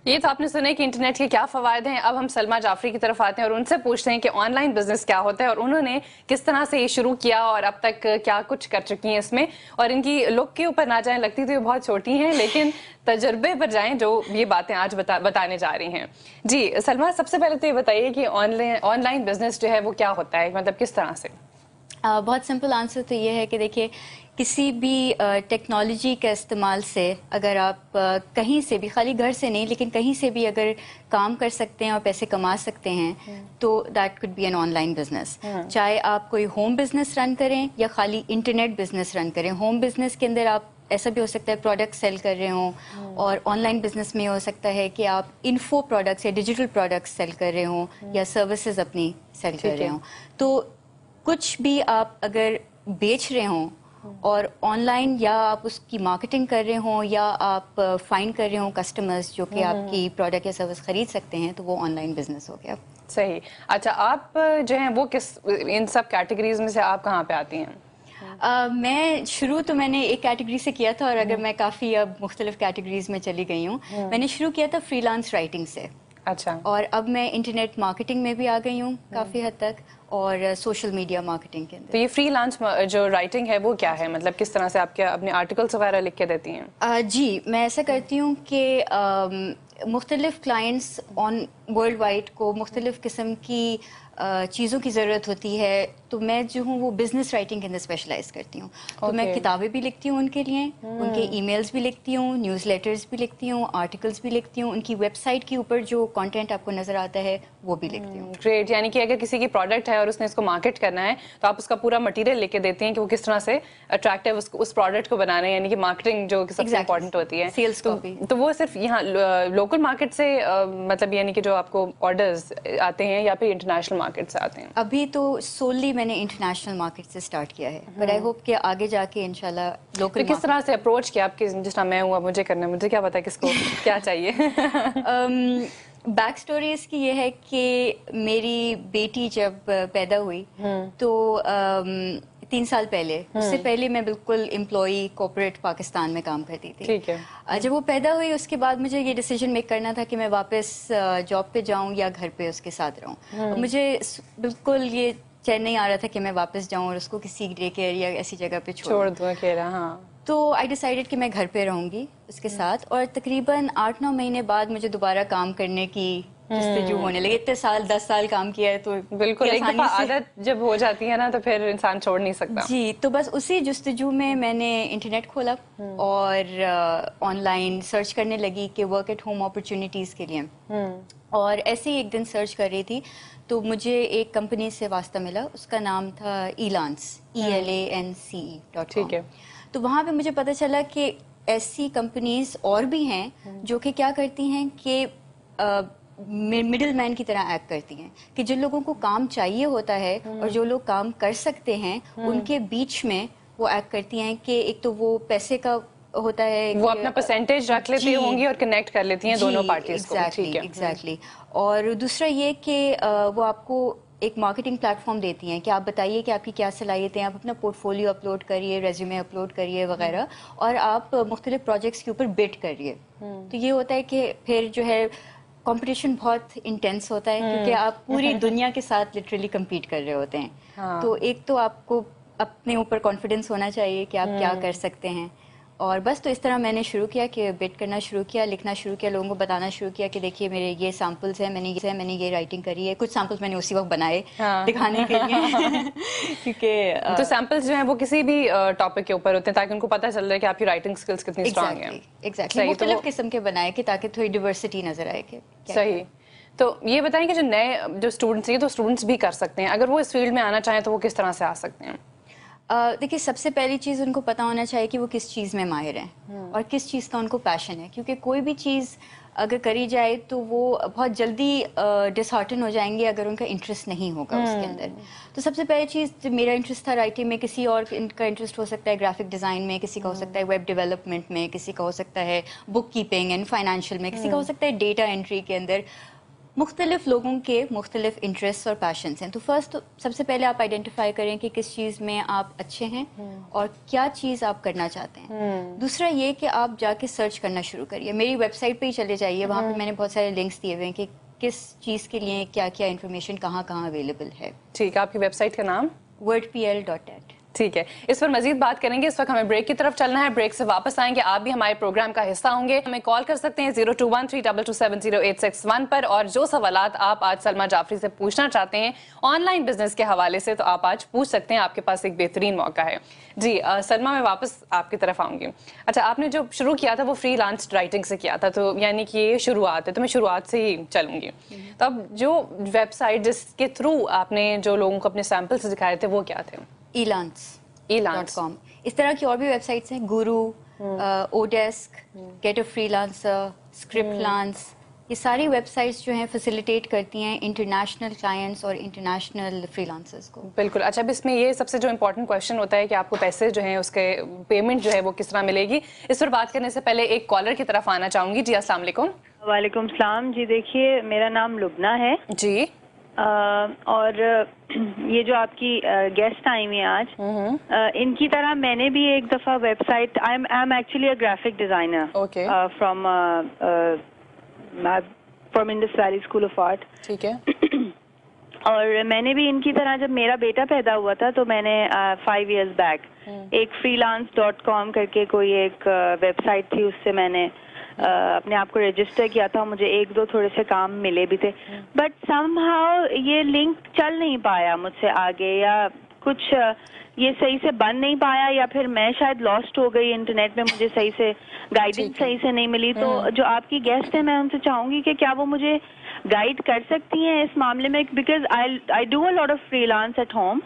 یہ تو آپ نے سنا کہ انٹرنیٹ کے کیا فوائد ہیں. اب ہم سلما جعفری کی طرف آتے ہیں اور ان سے پوچھتے ہیں کہ آن لائن بزنس کیا ہوتا ہے اور انہوں نے کس طرح سے یہ شروع کیا اور اب تک کیا کچھ کر چکی ہیں اس میں. اور ان کی لک کے اوپر نہ جائیں, لگتی تو یہ بہت چھوٹی ہیں لیکن تجربے پر جائیں جو یہ باتیں آج بتانے جا رہی ہیں. جی سلما, سب سے پہلے تو یہ بتائیے کہ آن لائن بزنس جو ہے وہ کیا ہوتا ہے, مطلب کس طرح سے؟ بہت سمپل آنسر تو یہ ہے کہ دیکھیے, کسی بھی ٹیکنالوجی کا استعمال سے اگر آپ کہیں سے بھی, خالی گھر سے نہیں لیکن کہیں سے بھی اگر کام کر سکتے ہیں اور پیسے کما سکتے ہیں تو that could be an online business. چاہے آپ کوئی ہوم بزنس رن کریں یا خالی انٹرنیٹ بزنس رن کریں. ہوم بزنس کے اندر آپ ایسا بھی ہو سکتا ہے پروڈکٹ سیل کر رہے ہوں, اور آن لائن بزنس میں ہو سکتا ہے کہ آپ انفو پروڈکٹس یا ڈیجیٹل پروڈکٹس سیل کر رہے ہوں یا سروسز اپنی سیل کر رہے ہوں. تو کچھ بھی آپ اگر بیچ رہے ہوں اور آن لائن, یا آپ اس کی مارکیٹنگ کر رہے ہوں یا آپ فائنڈ کر رہے ہوں کسٹمرز جو کہ آپ کی پروڈکٹ یا سروس خرید سکتے ہیں, تو وہ آن لائن بزنس ہو گیا. صحیح. اچھا, آپ جو ہیں وہ کس ان سب کیٹیگریز میں سے آپ کہاں پہ آتی ہیں؟ میں شروع تو میں نے ایک کیٹیگری سے کیا تھا, اور اگر میں کافی اب مختلف کیٹیگریز میں چلی گئی ہوں. میں نے شروع کیا تھا فری لانس رائٹنگ سے. اچھا. اور اب میں انٹرنیٹ مارکیٹنگ میں بھی آ گئی ہوں کافی حد تک, اور سوشل میڈیا مارکیٹنگ کے اندر. تو یہ فری لانس جو رائٹنگ ہے وہ کیا ہے, مطلب کس طرح سے آپ کیا اپنے آرٹیکلس وغیرہ لکھ کے دیتی ہیں؟ جی, میں ایسا کرتی ہوں کہ مختلف کلائنٹس آن ورلڈ وائڈ کو مختلف قسم کی چیزوں کی ضرورت ہوتی ہے, تو میں جو ہوں وہ بزنس رائٹنگ کے اندر اسپیشلائز کرتی ہوں. تو میں کتابیں بھی لکھتی ہوں ان کے لیے, ان کے ای میلز بھی لکھتی ہوں, نیوز لیٹرز بھی لکھتی ہوں, آرٹیکلس بھی لکھتی ہوں, ان کی ویب سائٹ کے اوپر جو کانٹینٹ آپ کو نظر آتا ہے وہ بھی لکھتی ہوں. گریٹ. یعنی کہ اگر کسی کی پروڈکٹ ہے اور اس نے اس کو مارکیٹ کرنا ہے تو آپ اس کا پورا مٹیریل لے کے دیتی ہیں کہ وہ کس طرح سے اٹریکٹیو اس پروڈکٹ کو بنانا ہے, یعنی کہ مارکیٹنگ جو سب سے امپورٹنٹ ہوتی ہے. Sales copy. تو وہ صرف یہاں لوکل مارکیٹ سے مطلب یعنی کہ جو آپ کو آرڈرز آتے ہیں یا پھر انٹرنیشنل مارکیٹ سے آتے ہیں؟ ابھی تو سوللی میں نے انٹرنیشنل مارکیٹ سے اسٹارٹ کیا ہے, بٹ آئی ہوپ کہ آگے جا کے انشاءاللہ لوکل. کس طرح سے اپروچ کیا آپ کی, جس طرح میں ہوں اب مجھے کرنا ہے, مجھے کیا پتا کس کو کیا چاہیے؟ بیک سٹوری اس کی یہ ہے کہ میری بیٹی جب پیدا ہوئی تو 3 سال پہلے, اس سے پہلے میں بالکل امپلائی کارپوریٹ پاکستان میں کام کرتی تھی. ٹھیک ہے. جب وہ پیدا ہوئی اس کے بعد مجھے یہ ڈیسیجن میک کرنا تھا کہ میں واپس جاب پہ جاؤں یا گھر پہ اس کے ساتھ رہوں. مجھے بالکل یہ چین نہیں آ رہا تھا کہ میں واپس جاؤں اور اس کو کسی ڈے کیئر یا ایسی جگہ پہ چھوڑ دوں اکیلا. ہاں. تو آئی ڈیسائیڈڈ کہ میں گھر پہ رہوں گی اس کے ساتھ, اور تقریباً 8-9 مہینے بعد مجھے دوبارہ کام کرنے کی جستجو ہونے لگی. اتنے سال 10 سال کام کیا ہے تو بالکل ایک دفعہ عادت جب ہو جاتی ہے نا تو پھر انسان چھوڑ نہیں سکتا. جی, تو بس اسی جستجو میں نے انٹرنیٹ کھولا اور آن لائن سرچ کرنے لگی کہ ورک ایٹ ہوم اپرچونیٹیز کے لیے. اور ایسے ہی ایک دن سرچ کر رہی تھی تو مجھے ایک کمپنی سے واسطہ ملا, اس کا نام تھا ایلانس, ELANCE.com. ٹھیک ہے. تو وہاں پہ مجھے پتہ چلا کہ ایسی کمپنیز اور بھی ہیں جو کہ کیا کرتی ہیں کہ مڈل مین کی طرح ایکٹ کرتی ہیں, کہ جن لوگوں کو کام چاہیے ہوتا ہے اور جو لوگ کام کر سکتے ہیں ان کے بیچ میں وہ ایکٹ کرتی ہیں کہ ایک تو وہ پیسے کا ہوتا ہے, وہ اپنا پرسنٹیج رکھ لیتی ہوں گی اور کنیکٹ کر لیتی ہیں دونوں پارٹیز کو. ایگزیکٹلی. اور دوسرا یہ کہ وہ آپ کو ایک مارکیٹنگ پلیٹ فارم دیتی ہیں کہ آپ بتائیے کہ آپ کی کیا صلاحیتیں ہیں, آپ اپنا پورٹ فولیو اپلوڈ کریے, ریزیومے اپلوڈ کریے وغیرہ, اور آپ مختلف پروجیکٹس کے اوپر بٹ کریے. تو یہ ہوتا ہے کہ پھر جو ہے کمپٹیشن بہت انٹینس ہوتا ہے کیونکہ آپ پوری دنیا کے ساتھ لٹرلی کمپیٹ کر رہے ہوتے ہیں. تو ایک تو آپ کو اپنے اوپر کانفیڈینس ہونا چاہیے کہ آپ کیا کر سکتے ہیں, اور بس تو اس طرح میں نے شروع کیا کہ بٹ کرنا شروع کیا, لکھنا شروع کیا, لوگوں کو بتانا شروع کیا کہ دیکھیے میرے یہ سیمپلس ہیں, میں نے یہ رائٹنگ کری ہے. کچھ سیمپلس میں نے اسی وقت بنائے دکھانے کے لیے کیونکہ تو سیمپلس جو ہیں وہ کسی بھی ٹاپک کے اوپر ہوتے ہیں تاکہ ان کو پتہ چل رہے کہ آپ کی رائٹنگ اسکلس کتنی اسٹرانگ ہیں. ایگزیکٹلی مختلف قسم کے بنائے کہ تاکہ تھوڑی ڈیورسٹی نظر آئے. کہ صحیح. تو یہ بتائیں کہ جو نئے جو اسٹوڈنٹس ہیں تو اسٹوڈنٹس بھی کر سکتے ہیں, اگر وہ اس فیلڈ میں آنا چاہیں تو وہ کس طرح سے آ سکتے ہیں؟ دیکھیے, سب سے پہلی چیز ان کو پتہ ہونا چاہیے کہ وہ کس چیز میں ماہر ہیں اور کس چیز کا ان کو پیشن ہے, کیونکہ کوئی بھی چیز اگر کری جائے تو وہ بہت جلدی ڈس ہارٹن ہو جائیں گے اگر ان کا انٹرسٹ نہیں ہوگا اس کے اندر. تو سب سے پہلی چیز, میرا انٹرسٹ تھا رائٹنگ میں, کسی اور کا انٹرسٹ ہو سکتا ہے گرافک ڈیزائن میں, کسی کا ہو سکتا ہے ویب ڈیولپمنٹ میں, کسی کا ہو سکتا ہے بک کیپنگ اینڈ فائنینشیل میں, کسی کا ہو سکتا ہے ڈیٹا انٹری کے اندر. مختلف لوگوں کے مختلف انٹرسٹ اور پیشنس ہیں. تو فرسٹ سب سے پہلے آپ آئیڈینٹیفائی کریں کہ کس چیز میں آپ اچھے ہیں اور کیا چیز آپ کرنا چاہتے ہیں. دوسرا یہ کہ آپ جا کے سرچ کرنا شروع کریے. میری ویب سائٹ پہ ہی چلے جائیے, وہاں پہ میں نے بہت سارے لنکس دیے ہوئے ہیں کہ کس چیز کے لیے کیا کیا انفارمیشن کہاں کہاں اویلیبل ہے. ٹھیک ہے, آپ کی ویب سائٹ کا نام؟ wordpl.net. ٹھیک ہے, اس پر مزید بات کریں گے. اس وقت ہمیں بریک کی طرف چلنا ہے. بریک سے واپس آئیں گے, آپ بھی ہمارے پروگرام کا حصہ ہوں گے. ہمیں کال کر سکتے ہیں 021322708661 پر, اور جو سوالات آپ آج سلمیٰ جعفری سے پوچھنا چاہتے ہیں آن لائن بزنس کے حوالے سے, تو آپ آج پوچھ سکتے ہیں. آپ کے پاس ایک بہترین موقع ہے. جی سلمیٰ, میں واپس آپ کی طرف آؤں گی. اچھا, آپ نے جو شروع کیا تھا وہ فری لانس رائٹنگ سے کیا تھا, تو یعنی کہ یہ شروعات ہے, تو میں شروعات سے ہی چلوں گی. تو اب جو ویب سائٹ جس کے تھرو آپ نے جو لوگوں کو اپنے سیمپلس دکھائے تھے وہ کیا تھے؟ elance.com. اس طرح کی اور بھی ویب سائٹس ہیں, Guru, oDesk, get a freelancer, Scriptlance. یہ ساری ویب سائٹس جو ہیں فیسیلیٹیٹ کرتی ہیں انٹرنیشنل کلائنٹس اور انٹرنیشنل فری لانسرز کو. بالکل. اچھا, اب اس میں یہ سب سے جو امپورٹنٹ کویشچن ہوتا ہے کہ آپ کو پیسے جو ہیں اس کے پیمنٹ جو ہے وہ کس طرح ملے گی, اس پر بات کرنے سے پہلے ایک کالر کی طرف آنا چاہوں گی. جی السلام علیکم. وعلیکم السلام. جی دیکھیے, میرا نام لبنہ ہے. جی. اور یہ جو آپ کی گیسٹ آئی ہوئی ہیں آج, ان کی طرح میں نے بھی ایک دفعہ website, I am actually a graphic designer from Indus Valley School of Art. ٹھیک ہے. اور میں نے بھی ان کی طرح, جب میرا بیٹا پیدا ہوا تھا تو میں نے 5 years بیک ایک freelance.com کر کے کوئی ایک ویب سائٹ تھی, اس سے میں نے اپنے آپ کو رجسٹر کیا تھا. مجھے 1-2 تھوڑے سے کام ملے بھی تھے, بٹ سم ہاؤ یہ لنک چل نہیں پایا مجھ سے آگے, یا کچھ یہ صحیح سے بن نہیں پایا, یا پھر میں شاید لاسٹ ہو گئی انٹرنیٹ میں, مجھے صحیح سے گائیڈنس صحیح سے نہیں ملی. تو جو آپ کی گیسٹ ہیں, میں ان سے چاہوں گی کہ کیا وہ مجھے گائیڈ کر سکتی ہیں اس معاملے میں, because I do a lot of freelance at home.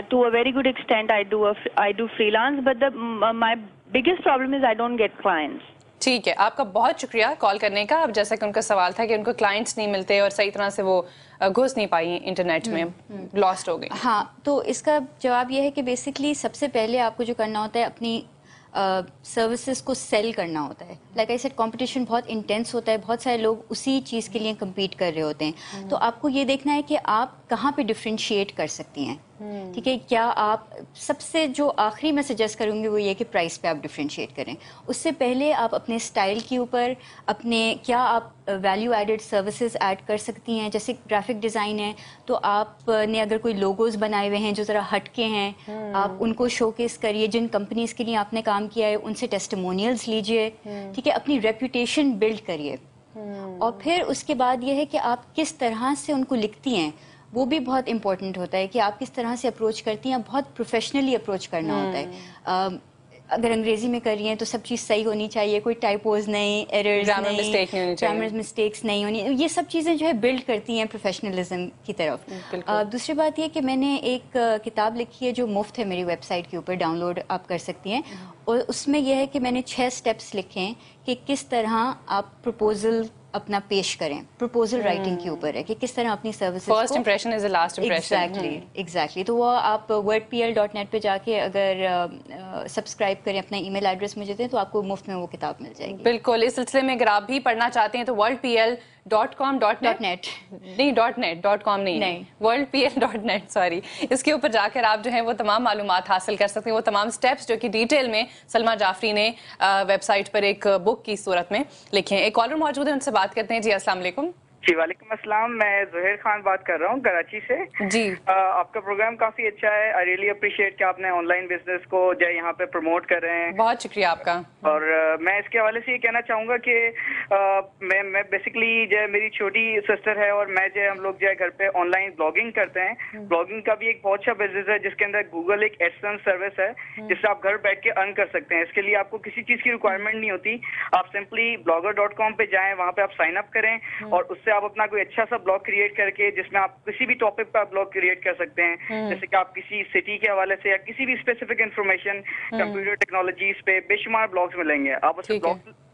To a very good extent I do freelance, but my biggest problem is I don't get clients. ٹھیک ہے, آپ کا بہت شکریہ کال کرنے کا. اب جیسا کہ ان کا سوال تھا کہ ان کو کلائنٹس نہیں ملتے اور صحیح طرح سے وہ گھس نہیں پائی انٹرنیٹ میں, لاسٹ ہو گئی. ہاں, تو اس کا جواب یہ ہے کہ بیسکلی سب سے پہلے آپ کو جو کرنا ہوتا ہے اپنی سروسز کو سیل کرنا ہوتا ہے. لائک آئی سیڈ, کمپٹیشن بہت انٹینس ہوتا ہے, بہت سارے لوگ اسی چیز کے لیے کمپیٹ کر رہے ہوتے ہیں. تو آپ کو یہ دیکھنا ہے کہ آپ کہاں پہ ڈفرینشیٹ کر سکتی ہیں. ٹھیک ہے, کیا آپ سب سے جو آخری میں سجیسٹ کروں گی وہ یہ کہ پرائس پہ آپ ڈفرینشیٹ کریں. اس سے پہلے آپ اپنے اسٹائل کے اوپر اپنے کیا آپ ویلیو ایڈڈ سروسز ایڈ کر سکتی ہیں. جیسے گرافک ڈیزائن ہے تو آپ نے اگر کوئی لوگوز بنائے ہوئے ہیں جو ذرا ہٹ کے ہیں, آپ ان کو شو کیس کریے. جن کمپنیز کے لیے آپ نے کام کیا ہے ان سے ٹیسٹیمونیلز لیجئے. ٹھیک ہے, اپنی ریپوٹیشن بلڈ کریے. اور پھر اس کے بعد یہ ہے کہ آپ کس طرح سے ان کو لکھتی ہیں, وہ بھی بہت امپورٹنٹ ہوتا ہے کہ آپ کس طرح سے اپروچ کرتی ہیں. بہت پروفیشنلی اپروچ کرنا ہوتا ہے. اگر انگریزی میں کر رہی ہیں تو سب چیز صحیح ہونی چاہیے, کوئی ٹائپوز نہیں, ایررز نہیں, گرامر مسٹیکس نہیں ہونی. یہ سب چیزیں جو ہے بلڈ کرتی ہیں پروفیشنلزم کی طرف. دوسری بات یہ کہ میں نے ایک کتاب لکھی ہے جو مفت ہے میری ویب سائٹ کے اوپر, ڈاؤن لوڈ آپ کر سکتی ہیں. اور اس میں یہ ہے کہ میں نے 6 اسٹیپس لکھے ہیں کہ کس طرح آپ پروپوزل اپنا پیش کریں. پروپوزل رائٹنگ کے اوپر ہے کہ کس طرح اپنی سروسز کو, first impression is the last impression. Exactly. تو وہ آپ wordpl.net پہ جا کے اگر سبسکرائب کریں, اپنا ای میل ایڈریس مجھے دیں, تو آپ کو مفت میں وہ کتاب مل جائے گی. بالکل. اس سلسلے میں اگر آپ بھی پڑھنا چاہتے ہیں تو worldpl.com.net نہیں, .com نہیں, worldpl.net سوری, اس کے اوپر جا کر آپ جو ہے وہ تمام معلومات حاصل کر سکتے ہیں. وہ تمام سٹیپس جو کہ ڈیٹیل میں سلمیٰ جعفری نے ویب سائٹ پر ایک بک کی صورت میں لکھے ہیں. ایک کالر موجود ہے, ان سے بات کرتے ہیں. جی السلام علیکم. جی وعلیکم السلام, میں زہیر خان بات کر رہا ہوں کراچی سے. جی آپ کا پروگرام کافی اچھا ہے. آئی ریئلی اپریشیٹ کہ آپ نے آن لائن بزنس کو جو ہے یہاں پہ پروموٹ کر رہے ہیں. بہت شکریہ آپ کا. اور میں اس کے حوالے سے یہ کہنا چاہوں گا کہ میں بیسکلی جو ہے میری چھوٹی سسٹر ہے اور میں جو ہے ہم لوگ جو ہے گھر پہ آن لائن بلاگنگ کرتے ہیں. بلاگنگ کا بھی ایک بہت اچھا بزنس ہے جس کے اندر گوگل ایک ایڈسنس سروس ہے جس سے آپ گھر بیٹھ کے ارن کر سکتے ہیں. اس کے لیے آپ کو کسی چیز کی ریکوائرمنٹ نہیں ہوتی. آپ سمپلی blogger.com پہ جائیں, وہاں پہ آپ سائن اپ کریں اور اس سے آپ اپنا کوئی اچھا سا بلاگ کریٹ کر کے, جس میں آپ کسی بھی ٹاپک پہ آپ بلاگ کریٹ کر سکتے ہیں. جیسے کہ آپ کسی سٹی کے حوالے سے یا کسی بھی اسپیسیفک انفارمیشن کمپیوٹر ٹیکنالوجیز پہ بے شمار بلاگز ملیں گے. آپ اسے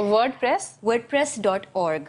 wordpress.org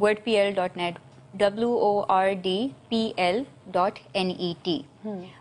wordpl.net wordpl.net